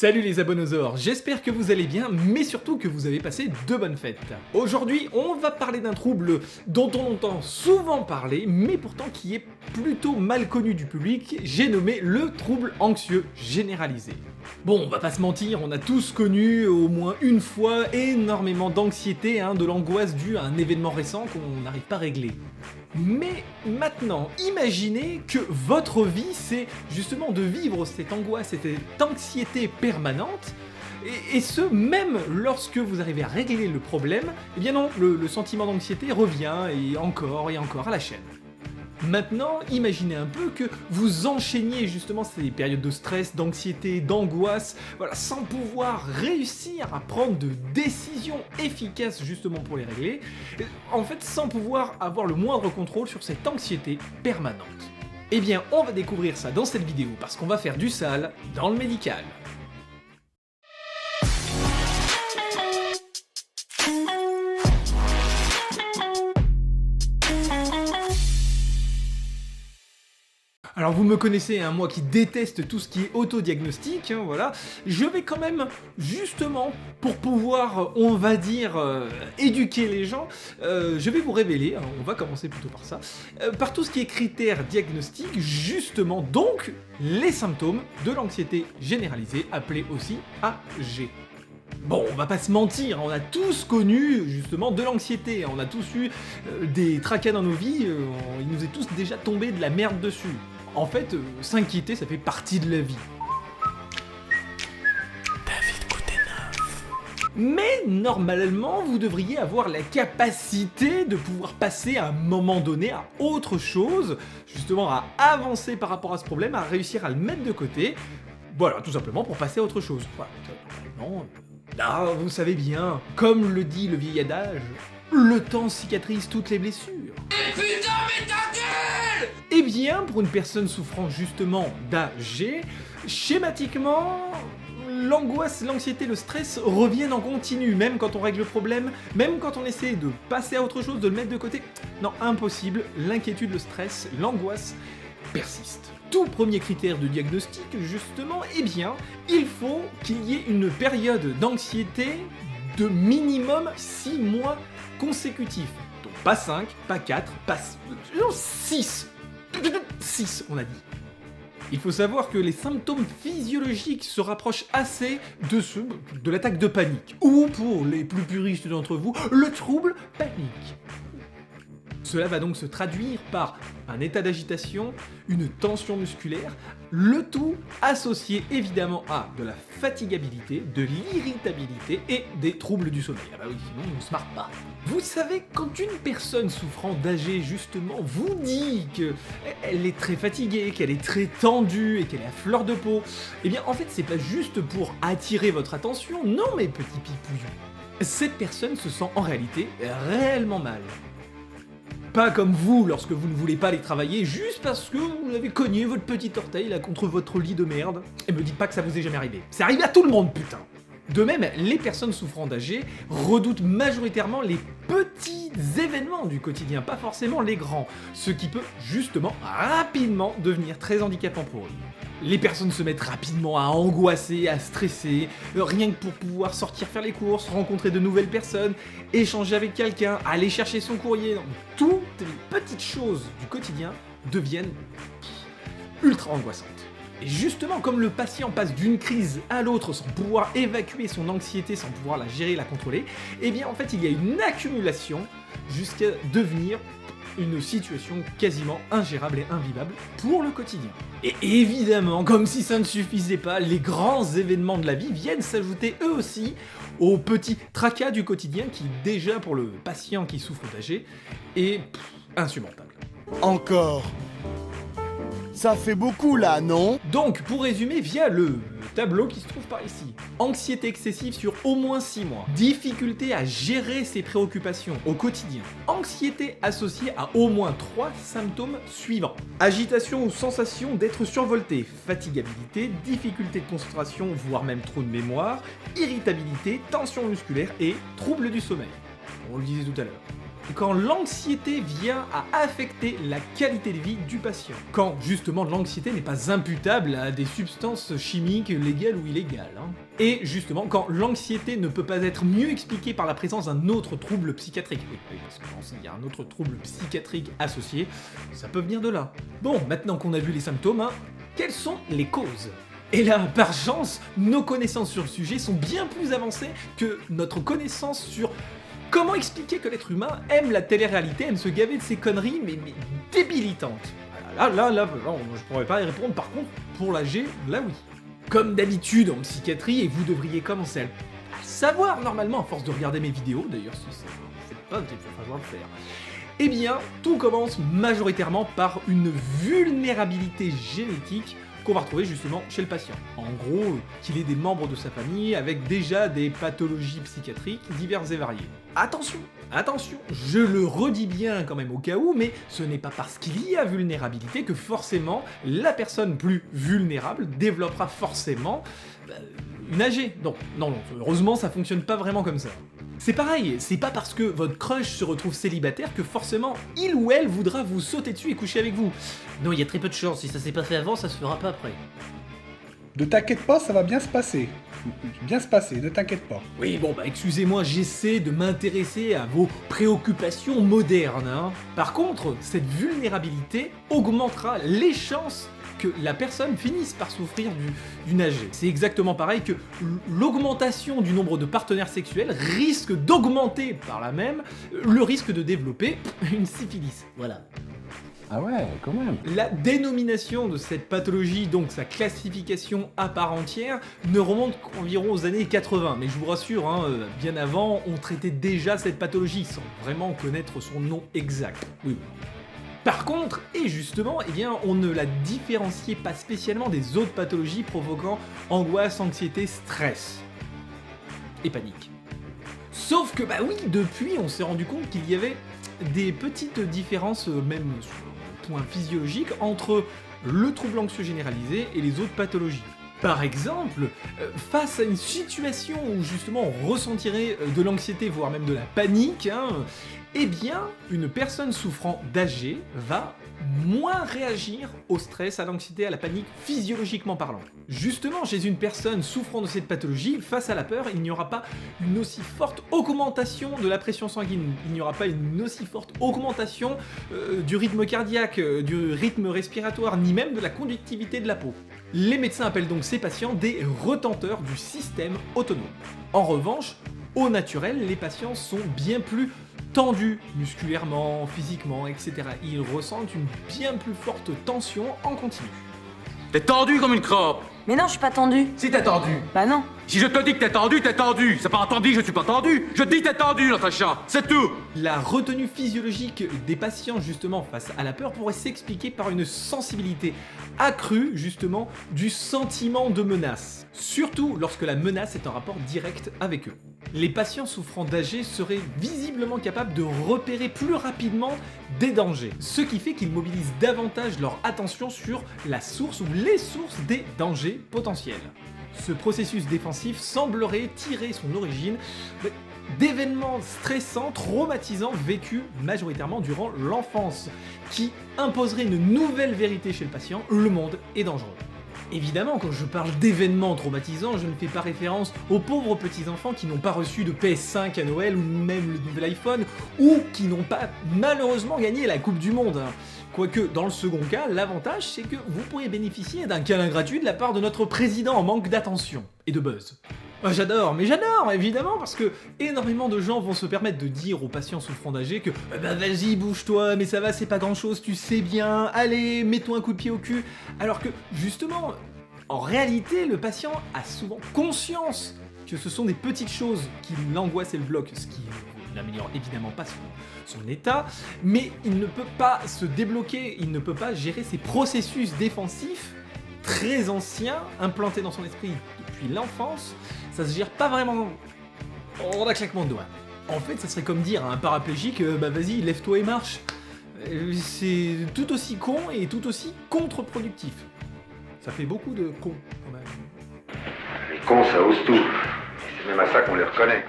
Salut les abonnosaures, j'espère que vous allez bien, mais surtout que vous avez passé de bonnes fêtes. Aujourd'hui, on va parler d'un trouble dont on entend souvent parler, mais pourtant qui est plutôt mal connu du public, j'ai nommé le trouble anxieux généralisé. Bon, on va pas se mentir, on a tous connu au moins une fois énormément d'anxiété, de l'angoisse due à un événement récent qu'on n'arrive pas à régler. Mais maintenant, imaginez que votre vie, c'est justement de vivre cette angoisse, cette anxiété permanente, et ce, même lorsque vous arrivez à régler le problème, eh bien non, le sentiment d'anxiété revient, et encore à la chaîne. Maintenant, imaginez un peu que vous enchaîniez justement ces périodes de stress, d'anxiété, d'angoisse, voilà, sans pouvoir réussir à prendre de décisions efficaces justement pour les régler, en fait sans pouvoir avoir le moindre contrôle sur cette anxiété permanente. Eh bien, on va découvrir ça dans cette vidéo parce qu'on va faire du sale dans le médical. Alors vous me connaissez, moi qui déteste tout ce qui est autodiagnostic, voilà, je vais quand même, justement, pour pouvoir, on va dire, éduquer les gens, je vais vous révéler, on va commencer plutôt par ça, par tout ce qui est critères diagnostiques, justement, donc, les symptômes de l'anxiété généralisée, appelée aussi AG. Bon, on va pas se mentir, on a tous connu justement de l'anxiété, on a tous eu des tracas dans nos vies, il nous est tous déjà tombé de la merde dessus. En fait, s'inquiéter, ça fait partie de la vie. David Koutenov. Mais normalement, vous devriez avoir la capacité de pouvoir passer à un moment donné à autre chose, justement à avancer par rapport à ce problème, à réussir à le mettre de côté, voilà, tout simplement pour passer à autre chose. Voilà, normalement, vous savez bien, comme le dit le vieil adage, le temps cicatrise toutes les blessures. Et putain, mais ta gueule! Eh bien, pour une personne souffrant justement d'AG, schématiquement, l'angoisse, l'anxiété, le stress reviennent en continu, même quand on règle le problème, même quand on essaie de passer à autre chose, de le mettre de côté. Non, impossible, l'inquiétude, le stress, l'angoisse persistent. Tout premier critère de diagnostic, justement, eh bien, il faut qu'il y ait une période d'anxiété de minimum 6 mois consécutifs. Donc pas 5, pas 4, pas 6. 6, on a dit. Il faut savoir que les symptômes physiologiques se rapprochent assez de ceux de l'attaque de panique, ou pour les plus puristes d'entre vous, le trouble panique. Cela va donc se traduire par un état d'agitation, une tension musculaire, le tout associé évidemment à de la fatigabilité, de l'irritabilité et des troubles du sommeil. Ah bah oui, sinon on ne se marre pas. Vous savez, quand une personne souffrant d'AG justement vous dit qu'elle est très fatiguée, qu'elle est très tendue et qu'elle est à fleur de peau, eh bien en fait c'est pas juste pour attirer votre attention, non mes petits pipouillons. Cette personne se sent en réalité réellement mal. Pas comme vous lorsque vous ne voulez pas aller travailler juste parce que vous avez cogné votre petit orteil là contre votre lit de merde. Et me dites pas que ça vous est jamais arrivé. C'est arrivé à tout le monde, putain. De même, les personnes souffrant d'AG redoutent majoritairement les petits événements du quotidien, pas forcément les grands, ce qui peut justement rapidement devenir très handicapant pour eux. Les personnes se mettent rapidement à angoisser, à stresser, rien que pour pouvoir sortir faire les courses, rencontrer de nouvelles personnes, échanger avec quelqu'un, aller chercher son courrier. Donc, toutes les petites choses du quotidien deviennent ultra angoissantes. Et justement, comme le patient passe d'une crise à l'autre sans pouvoir évacuer son anxiété, sans pouvoir la gérer, la contrôler, eh bien en fait il y a une accumulation jusqu'à devenir une situation quasiment ingérable et invivable pour le quotidien. Et évidemment, comme si ça ne suffisait pas, les grands événements de la vie viennent s'ajouter eux aussi aux petits tracas du quotidien qui déjà pour le patient qui souffre d'AG est insupportable. Encore. Ça fait beaucoup là, non? Donc, pour résumer, via le tableau qui se trouve par ici. Anxiété excessive sur au moins 6 mois. Difficulté à gérer ses préoccupations au quotidien. Anxiété associée à au moins 3 symptômes suivants. Agitation ou sensation d'être survolté. Fatigabilité, difficulté de concentration, voire même trou de mémoire. Irritabilité, tension musculaire et troubles du sommeil. On le disait tout à l'heure. quand l'anxiété vient à affecter la qualité de vie du patient. Quand justement l'anxiété n'est pas imputable à des substances chimiques légales ou illégales. Et justement quand l'anxiété ne peut pas être mieux expliquée par la présence d'un autre trouble psychiatrique. Oui, parce que s'il y a un autre trouble psychiatrique associé, ça peut venir de là. Bon, maintenant qu'on a vu les symptômes, quelles sont les causes ? Et là, par chance, nos connaissances sur le sujet sont bien plus avancées que notre connaissance sur comment expliquer que l'être humain aime la télé-réalité, aime se gaver de ces conneries, mais débilitantes. Là, je pourrais pas y répondre, par contre, pour la G, là oui. Comme d'habitude en psychiatrie, et vous devriez commencer à le savoir normalement à force de regarder mes vidéos, d'ailleurs si ça ne fait pas, peut-être qu'il va falloir le faire. Eh bien, tout commence majoritairement par une vulnérabilité génétique qu'on va retrouver justement chez le patient. En gros, qu'il ait des membres de sa famille avec déjà des pathologies psychiatriques diverses et variées. Attention, je le redis bien quand même au cas où, mais ce n'est pas parce qu'il y a vulnérabilité que forcément la personne plus vulnérable développera forcément une AG. Non, heureusement ça fonctionne pas vraiment comme ça. C'est pareil, c'est pas parce que votre crush se retrouve célibataire que forcément il ou elle voudra vous sauter dessus et coucher avec vous. Non, il y a très peu de chance, si ça s'est pas fait avant, ça se fera pas après. Ne t'inquiète pas, ça va bien se passer. Ne t'inquiète pas. Oui, bon excusez-moi, j'essaie de m'intéresser à vos préoccupations modernes. Par contre, cette vulnérabilité augmentera les chances que la personne finisse par souffrir d'une AG. C'est exactement pareil que l'augmentation du nombre de partenaires sexuels risque d'augmenter par là même le risque de développer une syphilis. Voilà. Ah ouais, quand même. La dénomination de cette pathologie, donc sa classification à part entière, ne remonte qu'environ aux années 80. Mais je vous rassure, bien avant, on traitait déjà cette pathologie sans vraiment connaître son nom exact. Oui. Par contre, et justement, on ne la différenciait pas spécialement des autres pathologies provoquant angoisse, anxiété, stress et panique. Sauf que, depuis, on s'est rendu compte qu'il y avait des petites différences, même sur le point physiologique, entre le trouble anxieux généralisé et les autres pathologies. Par exemple, face à une situation où justement on ressentirait de l'anxiété, voire même de la panique, une personne souffrant d'AG va moins réagir au stress, à l'anxiété, à la panique, physiologiquement parlant. Justement, chez une personne souffrant de cette pathologie, face à la peur, il n'y aura pas une aussi forte augmentation de la pression sanguine, il n'y aura pas une aussi forte augmentation du rythme cardiaque, du rythme respiratoire, ni même de la conductivité de la peau. Les médecins appellent donc ces patients des retenteurs du système autonome. En revanche, au naturel, les patients sont bien plus tendus musculairement, physiquement, etc. Ils ressentent une bien plus forte tension en continu. T'es tendu comme une crampe. Mais non, je suis pas tendu. Si t'es tendu. Bah non. Si je te dis que t'es tendu, t'es tendu. C'est pas entendu que je suis pas tendu. Je te dis t'es tendu, Natacha. C'est tout. La retenue physiologique des patients justement face à la peur pourrait s'expliquer par une sensibilité accrue justement du sentiment de menace. Surtout lorsque la menace est en rapport direct avec eux. Les patients souffrant d'AG seraient visiblement capables de repérer plus rapidement des dangers, ce qui fait qu'ils mobilisent davantage leur attention sur la source ou les sources des dangers potentiels. Ce processus défensif semblerait tirer son origine d'événements stressants, traumatisants vécus majoritairement durant l'enfance, qui imposeraient une nouvelle vérité chez le patient: le monde est dangereux. Évidemment, quand je parle d'événements traumatisants, je ne fais pas référence aux pauvres petits-enfants qui n'ont pas reçu de PS5 à Noël ou même le nouvel iPhone, ou qui n'ont pas malheureusement gagné la Coupe du Monde. Quoique, dans le second cas, l'avantage c'est que vous pourriez bénéficier d'un câlin gratuit de la part de notre président en manque d'attention et de buzz. J'adore, évidemment, parce que énormément de gens vont se permettre de dire aux patients souffrant d'AG que vas-y, bouge-toi, mais ça va, c'est pas grand-chose, tu sais bien, allez, mets-toi un coup de pied au cul. Alors que, justement, en réalité, le patient a souvent conscience que ce sont des petites choses qui l'angoissent et le bloquent, ce qui n'améliore évidemment pas son état, mais il ne peut pas se débloquer, il ne peut pas gérer ses processus défensifs très anciens, implantés dans son esprit depuis l'enfance. Ça se gère pas vraiment en un claquement de doigts. En fait, ça serait comme dire à un paraplégique vas-y, lève-toi et marche. C'est tout aussi con et tout aussi contre-productif. Ça fait beaucoup de cons, quand même. Les cons, ça ose tout. Et c'est même à ça qu'on les reconnaît.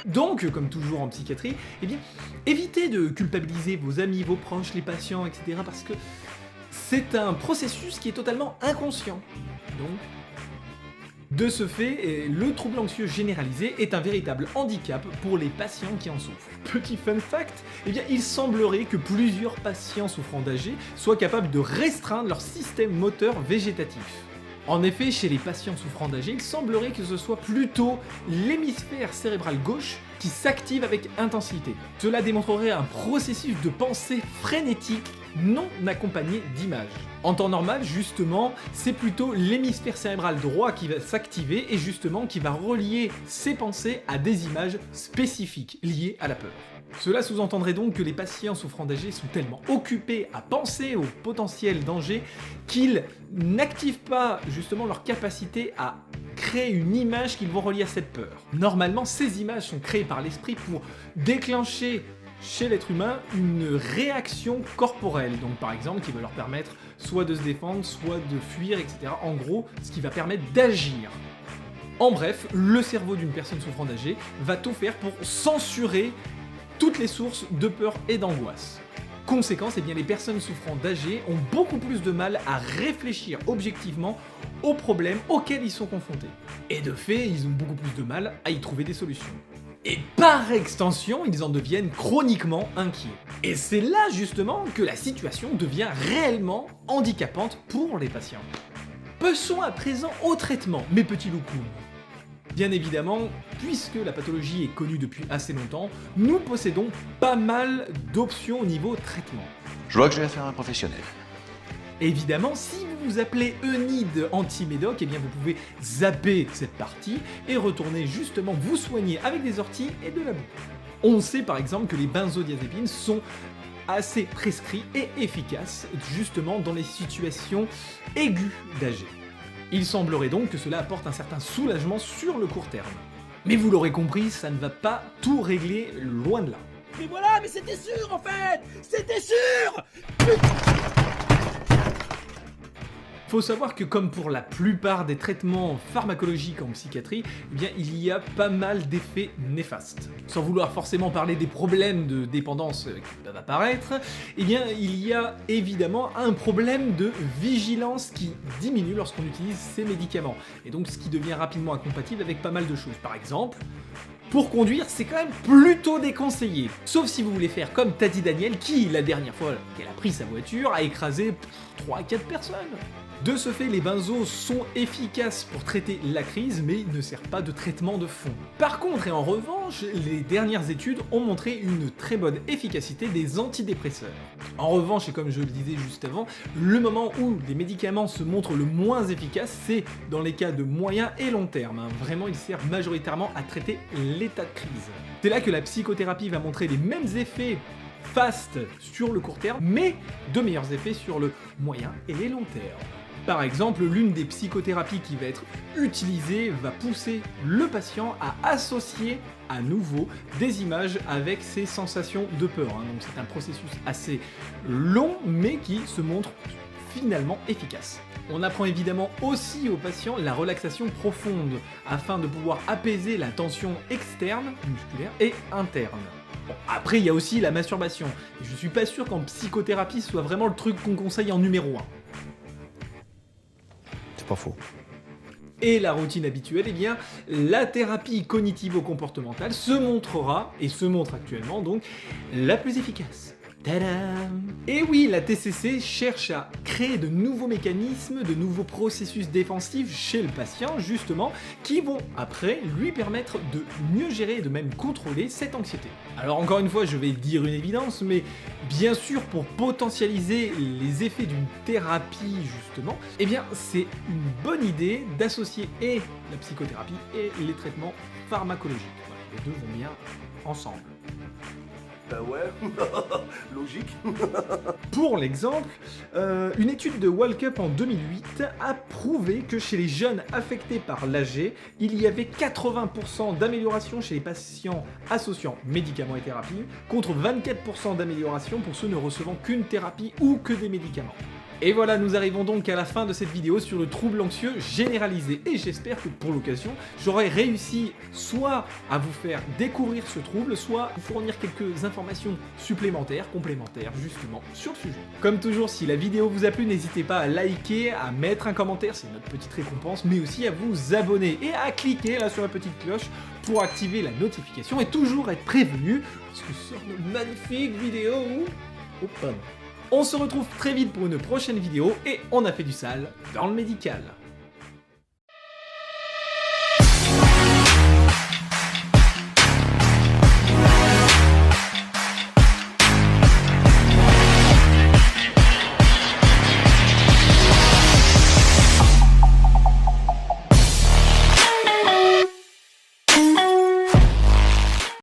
Donc, comme toujours en psychiatrie, eh bien, évitez de culpabiliser vos amis, vos proches, les patients, etc. parce que c'est un processus qui est totalement inconscient. Donc, de ce fait, le trouble anxieux généralisé est un véritable handicap pour les patients qui en souffrent. Petit fun fact, eh bien, il semblerait que plusieurs patients souffrant d'AG soient capables de restreindre leur système moteur végétatif. En effet, chez les patients souffrant d'AG, il semblerait que ce soit plutôt l'hémisphère cérébral gauche qui s'active avec intensité. Cela démontrerait un processus de pensée frénétique non accompagné d'images. En temps normal, justement, c'est plutôt l'hémisphère cérébral droit qui va s'activer et justement qui va relier ses pensées à des images spécifiques liées à la peur. Cela sous-entendrait donc que les patients souffrant d'AG sont tellement occupés à penser au potentiel danger qu'ils n'activent pas justement leur capacité à créer une image qu'ils vont relier à cette peur. Normalement, ces images sont créées par l'esprit pour déclencher chez l'être humain une réaction corporelle, donc par exemple qui va leur permettre soit de se défendre, soit de fuir, etc. En gros, ce qui va permettre d'agir. En bref, le cerveau d'une personne souffrant d'AG va tout faire pour censurer toutes les sources de peur et d'angoisse. Conséquence, eh bien, les personnes souffrant d'AG ont beaucoup plus de mal à réfléchir objectivement aux problèmes auxquels ils sont confrontés. Et de fait, ils ont beaucoup plus de mal à y trouver des solutions. Et par extension, ils en deviennent chroniquement inquiets. Et c'est là justement que la situation devient réellement handicapante pour les patients. Passons à présent au traitement, mes petits loukoums. Bien évidemment, puisque la pathologie est connue depuis assez longtemps, nous possédons pas mal d'options au niveau traitement. Je vois que j'ai affaire à un professionnel. Évidemment, si vous vous appelez Eunide Anti-Médoc, eh bien vous pouvez zapper cette partie et retourner justement vous soigner avec des orties et de la boue. On sait par exemple que les benzodiazépines sont assez prescrits et efficaces justement dans les situations aiguës d'AG. Il semblerait donc que cela apporte un certain soulagement sur le court terme. Mais vous l'aurez compris, ça ne va pas tout régler, loin de là. Mais voilà, mais c'était sûr en fait. C'était sûr. Faut savoir que comme pour la plupart des traitements pharmacologiques en psychiatrie, eh bien il y a pas mal d'effets néfastes. Sans vouloir forcément parler des problèmes de dépendance qui peuvent apparaître, eh bien il y a évidemment un problème de vigilance qui diminue lorsqu'on utilise ces médicaments. Et donc ce qui devient rapidement incompatible avec pas mal de choses. Par exemple, pour conduire, c'est quand même plutôt déconseillé. Sauf si vous voulez faire comme Tati Daniel qui, la dernière fois qu'elle a pris sa voiture, a écrasé 3 à 4 personnes. De ce fait, les benzos sont efficaces pour traiter la crise, mais ils ne servent pas de traitement de fond. Par contre, et en revanche, les dernières études ont montré une très bonne efficacité des antidépresseurs. En revanche, et comme je le disais juste avant, le moment où les médicaments se montrent le moins efficaces, c'est dans les cas de moyen et long terme. Vraiment, ils servent majoritairement à traiter l'état de crise. C'est là que la psychothérapie va montrer les mêmes effets fast sur le court terme, mais de meilleurs effets sur le moyen et les long terme. Par exemple, l'une des psychothérapies qui va être utilisée va pousser le patient à associer à nouveau des images avec ses sensations de peur. Donc c'est un processus assez long, mais qui se montre finalement efficace. On apprend évidemment aussi aux patients la relaxation profonde, afin de pouvoir apaiser la tension externe, musculaire, et interne. Bon, après, il y a aussi la masturbation. Et je suis pas sûr qu'en psychothérapie, ce soit vraiment le truc qu'on conseille en numéro 1. C'est pas faux. Et la routine habituelle, eh bien, la thérapie cognitivo-comportementale se montrera, et se montre actuellement donc, la plus efficace. Tadam! Et oui, la TCC cherche à créer de nouveaux mécanismes, de nouveaux processus défensifs chez le patient, justement, qui vont après lui permettre de mieux gérer et de même contrôler cette anxiété. Alors encore une fois, je vais dire une évidence, mais bien sûr, pour potentialiser les effets d'une thérapie, justement, eh bien, c'est une bonne idée d'associer et la psychothérapie et les traitements pharmacologiques. Voilà, les deux vont bien ensemble. Bah ouais, logique. Pour l'exemple, une étude de Walkup en 2008 a prouvé que chez les jeunes affectés par l'AG, il y avait 80% d'amélioration chez les patients associant médicaments et thérapie, contre 24% d'amélioration pour ceux ne recevant qu'une thérapie ou que des médicaments. Et voilà, nous arrivons donc à la fin de cette vidéo sur le trouble anxieux généralisé. Et j'espère que pour l'occasion, j'aurai réussi soit à vous faire découvrir ce trouble, soit vous fournir quelques informations supplémentaires, complémentaires, justement, sur le sujet. Comme toujours, si la vidéo vous a plu, n'hésitez pas à liker, à mettre un commentaire, c'est notre petite récompense, mais aussi à vous abonner et à cliquer là sur la petite cloche pour activer la notification et toujours être prévenu lorsque sort de magnifiques vidéos. Oh, pardon. On se retrouve très vite pour une prochaine vidéo et on a fait du sale dans le médical.